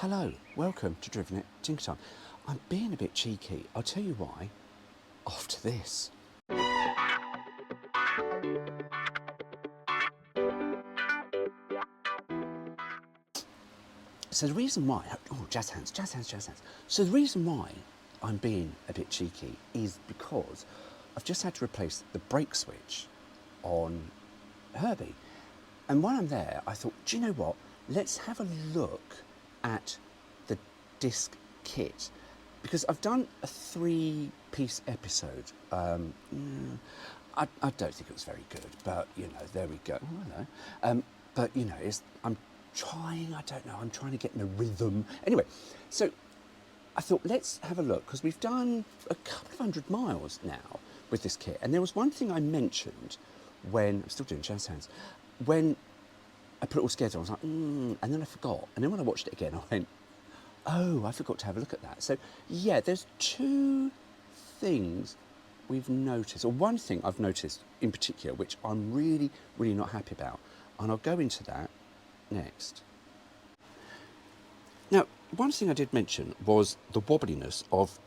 Hello, welcome to Driven It Tinker Time. I'm being a bit cheeky. I'll tell you why after this. So the reason why, jazz hands. So the reason why I'm being a bit cheeky is because I've just had to replace the brake switch on Herbie. And while I'm there, I thought, do you know what? Let's have a look at the disc kit, because I've done a 3-piece episode. I don't think it was very good, but there we go. Oh, hello. But I'm trying. I don't know. I'm trying to get in a rhythm. Anyway, so I thought let's have a look, because we've done a couple of 100 miles now with this kit, and there was one thing I mentioned when I'm still doing jazz hands. When I put it all together, I was like, and then I forgot. And then when I watched it again, I went, oh, I forgot to have a look at that. So, yeah, there's 2 things we've noticed, or one thing I've noticed in particular, which I'm really, really not happy about. And I'll go into that next. Now, one thing I did mention was the wobbliness of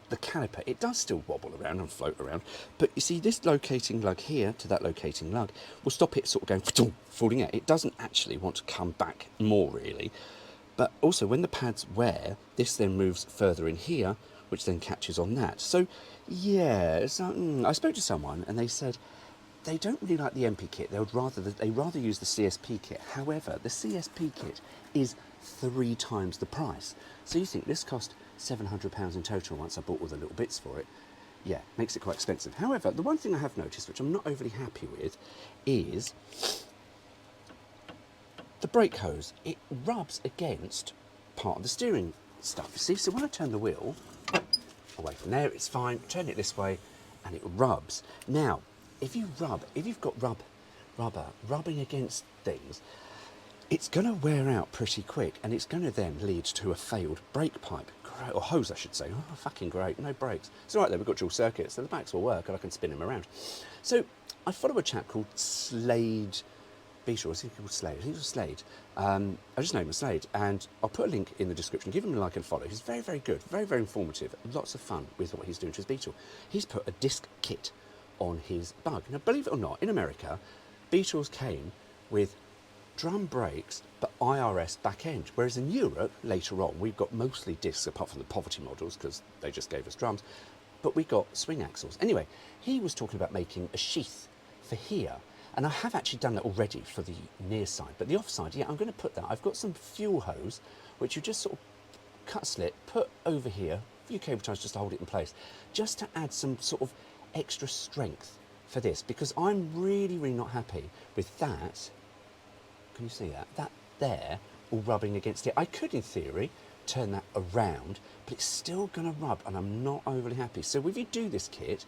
the caliper. It does still wobble around and float around, but you see this locating lug here to that locating lug will stop it sort of going falling out. It doesn't actually want to come back more really, but also when the pads wear, this then moves further in here, which then catches on that. So yeah, I spoke to someone and they said they don't really like the Empi kit. They rather use the CSP kit. However, the CSP kit is 3 times the price. So you think this cost £700 in total once I bought all the little bits for it. Yeah, makes it quite expensive. However, the one thing I have noticed, which I'm not overly happy with, is the brake hose. It rubs against part of the steering stuff. You see, so when I turn the wheel away from there, it's fine. Turn it this way, and it rubs. Now, if you've got rubber rubbing against things, it's going to wear out pretty quick, and it's going to then lead to a failed brake pipe, or hose I should say. Oh, fucking great, no brakes. It's all right though, we've got dual circuits, so the backs will work and I can spin them around. So I follow a chap called Slade, Beetle, I think he was Slade, I think it was Slade. I just know him as Slade, and I'll put a link in the description, give him a like and follow. He's very, very good, very, very informative, lots of fun with what he's doing to his Beetle. He's put a disc kit on his bug. Now, believe it or not, in America, Beetles came with drum brakes but IRS back end, whereas in Europe later on we've got mostly discs, apart from the poverty models because they just gave us drums, but we got swing axles. Anyway, he was talking about making a sheath for here, and I have actually done that already for the near side, but the off side, yeah, I'm going to put that. I've got some fuel hose which you just sort of cut a slit, put over here, a few cable ties just to hold it in place, just to add some sort of extra strength for this, because I'm really, really not happy with that. Can you see that? That there, all rubbing against it. I could, in theory, turn that around, but it's still going to rub, and I'm not overly happy. So if you do this kit,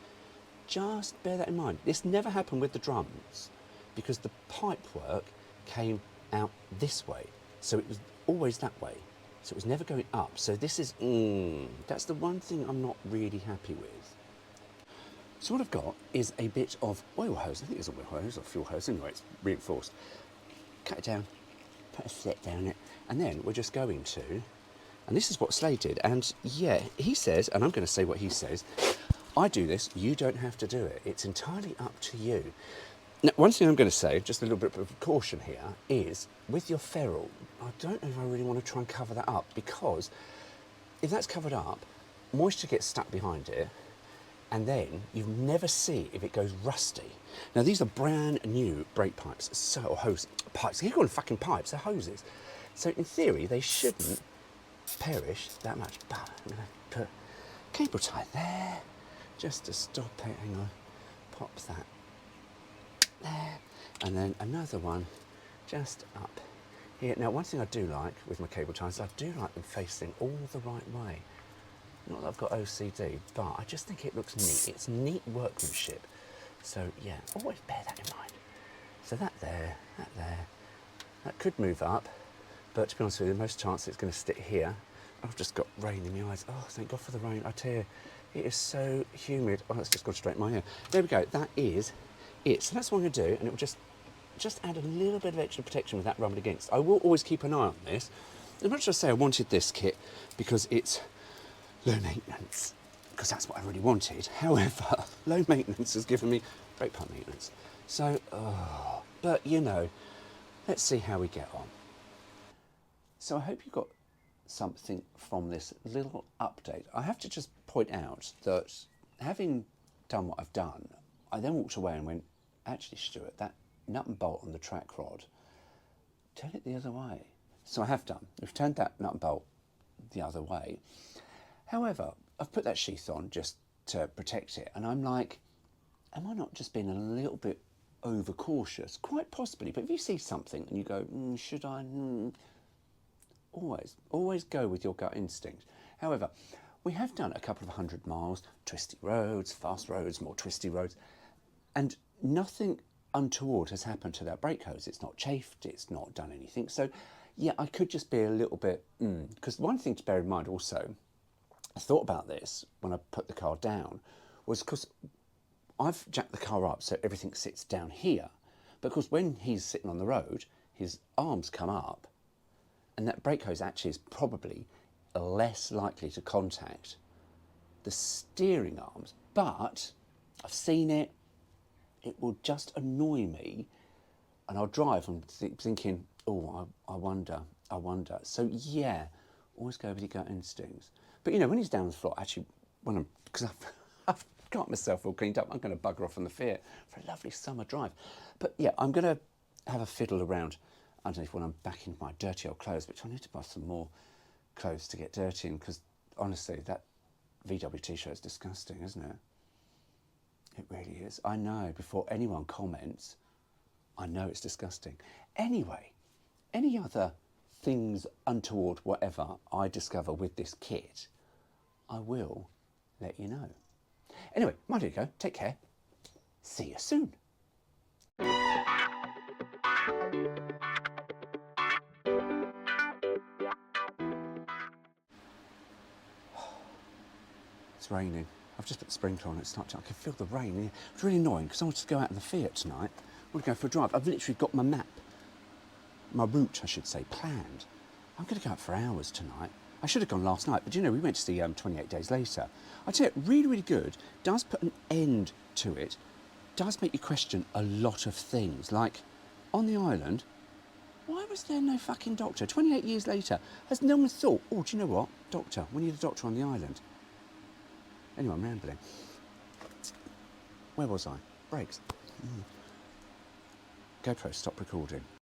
just bear that in mind. This never happened with the drums, because the pipe work came out this way. So it was always that way. So it was never going up. So this is, that's the one thing I'm not really happy with. So what I've got is a bit of oil hose. I think it's a oil hose or fuel hose. Anyway, it's reinforced. Cut it down, put a slit down it, and then we're just going to, and this is what Slade did, and yeah, he says, and I'm going to say what he says, I do this, you don't have to do it. It's entirely up to you. Now, one thing I'm going to say, just a little bit of caution here, is with your ferrule, I don't know if I really want to try and cover that up, because if that's covered up, moisture gets stuck behind it, and then you never see if it goes rusty. Now, these are brand new brake pipes, or hose pipes. You call them fucking pipes, they're hoses. So in theory, they shouldn't perish that much. But I'm going to put cable tie there, just to stop it. Hang on, pop that there, and then another one just up here. Now, one thing I do like with my cable ties, I do like them facing all the right way. Not that I've got OCD, but I just think it looks neat. It's neat workmanship. So yeah, always bear that in mind. So that there, that could move up, but to be honest with you, most chance it's going to stick here. I've just got rain in my eyes. Oh, thank God for the rain. I tell you, it is so humid. Oh, that's just gone straight in my ear. There we go. That is it. So that's what I'm going to do, and it will just add a little bit of extra protection with that rubbing against. I will always keep an eye on this, as much as I say I wanted this kit because it's low maintenance, because that's what I really wanted. However, low maintenance has given me brake pump maintenance. So, but you know, let's see how we get on. So I hope you got something from this little update. I have to just point out that having done what I've done, I then walked away and went, actually, Stuart, that nut and bolt on the track rod, turn it the other way. So I have done. We've turned that nut and bolt the other way. However, I've put that sheath on just to protect it, and I'm like, am I not just being a little bit overcautious? Quite possibly, but if you see something and you go, should I? Always go with your gut instinct. However, we have done a couple of 100 miles, twisty roads, fast roads, more twisty roads, and nothing untoward has happened to that brake hose. It's not chafed, it's not done anything. So, yeah, I could just be a little bit, because one thing to bear in mind also, I thought about this when I put the car down, was because I've jacked the car up so everything sits down here, because when he's sitting on the road, his arms come up, and that brake hose actually is probably less likely to contact the steering arms. But I've seen it, it will just annoy me, and I'll drive and thinking, oh, I wonder. So yeah, always go with your gut instincts. But you know, when he's down on the floor, actually, because I've got myself all cleaned up, I'm going to bugger off on the Fiat for a lovely summer drive. But yeah, I'm going to have a fiddle around underneath when I'm back in my dirty old clothes, which I need to buy some more clothes to get dirty in, because honestly, that VW t-shirt is disgusting, isn't it? It really is. I know, before anyone comments, I know it's disgusting. Anyway, any other things untoward, whatever, I discover with this kit, I will let you know. Anyway, mind you go, take care. See you soon. It's raining. I've just put the sprinkler on, I can feel the rain. It's really annoying because I want to go out in the Fiat tonight. I want to go for a drive. I've literally got my map, my route, I should say, planned. I'm going to go out for hours tonight. I should have gone last night, but you know, we went to see 28 Days Later. I tell you, really, really good. Does put an end to it. Does make you question a lot of things. Like, on the island, why was there no fucking doctor? 28 years later, has no one thought, oh, do you know what? Doctor, we need a doctor on the island. Anyway, I'm rambling. Where was I? Brakes. GoPro, stop recording.